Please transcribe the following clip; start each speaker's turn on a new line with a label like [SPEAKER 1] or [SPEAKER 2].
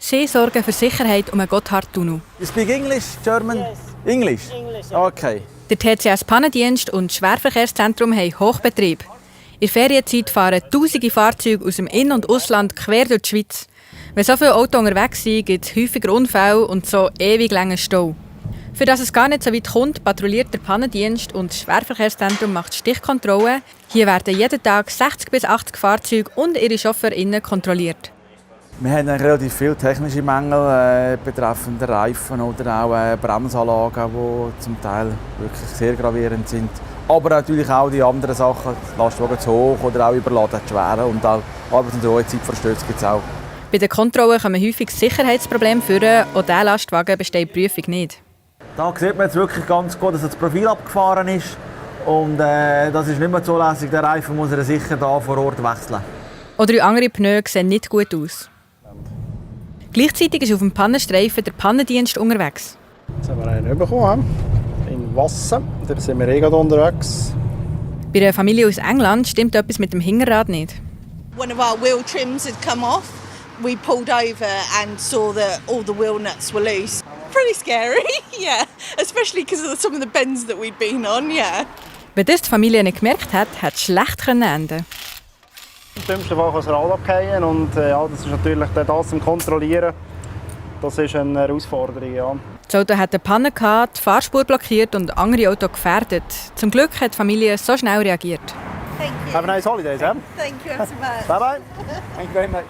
[SPEAKER 1] Sie sorgen für Sicherheit um den Gotthardtunnel.
[SPEAKER 2] You speak English, German?
[SPEAKER 3] Yes.
[SPEAKER 2] English?
[SPEAKER 3] English.
[SPEAKER 2] Okay.
[SPEAKER 1] Der TCS-Pannendienst und das Schwerverkehrszentrum haben Hochbetrieb. In der Ferienzeit fahren tausende Fahrzeuge aus dem In- und Ausland quer durch die Schweiz. Wenn so viele Autos unterwegs sind, gibt es häufiger Unfälle und so ewig langen Stau. Für dass es gar nicht so weit kommt, patrouilliert der Pannendienst und das Schwerverkehrszentrum macht Stichkontrollen. Hier werden jeden Tag 60 bis 80 Fahrzeuge und ihre ChauffeurInnen kontrolliert.
[SPEAKER 2] Wir haben relativ viele technische Mängel betreffend Reifen oder auch Bremsanlagen, die zum Teil wirklich sehr gravierend sind. Aber natürlich auch die anderen Sachen, Lastwagen zu hoch oder auch überladen zu schwer und auch Arbeits- und Ruhezeitverstöße gibt es auch.
[SPEAKER 1] Bei den Kontrollen kommen häufig Sicherheitsprobleme vor. Auch dieser Lastwagen besteht die Prüfung nicht.
[SPEAKER 2] Da sieht man jetzt wirklich ganz gut, dass das Profil abgefahren ist. Und das ist nicht mehr zulässig. Der Reifen muss er sicher hier vor Ort wechseln.
[SPEAKER 1] Auch 3 andere Pneu sehen nicht gut aus. Gleichzeitig ist auf dem Pannenstreifen der Pannendienst unterwegs.
[SPEAKER 4] Jetzt haben wir einen bekommen, in Wassen. Da sind wir gerade unterwegs.
[SPEAKER 1] Bei einer Familie aus England stimmt etwas mit dem Hinterrad nicht.
[SPEAKER 5] One of our wheel trims had come off. We pulled over and saw that all the wheel nuts were loose. Pretty scary, yeah. Especially because of some of the bends that we'd been on, yeah.
[SPEAKER 1] Wenn das die Familie nicht gemerkt hat, hätte es schlecht enden können.
[SPEAKER 4] Im dümmsten Fall kann es Rad abfallen und ja, das ist natürlich das zum Kontrollieren. Das ist eine Herausforderung, ja.
[SPEAKER 1] Das Auto hatte eine Panne gehabt, die Fahrspur blockiert und andere Autos gefährdet. Zum Glück hat die Familie so schnell reagiert.
[SPEAKER 5] Thank you.
[SPEAKER 4] Have a nice holidays, eh?
[SPEAKER 5] Thank you so much.
[SPEAKER 4] Bye bye. Thank you very much.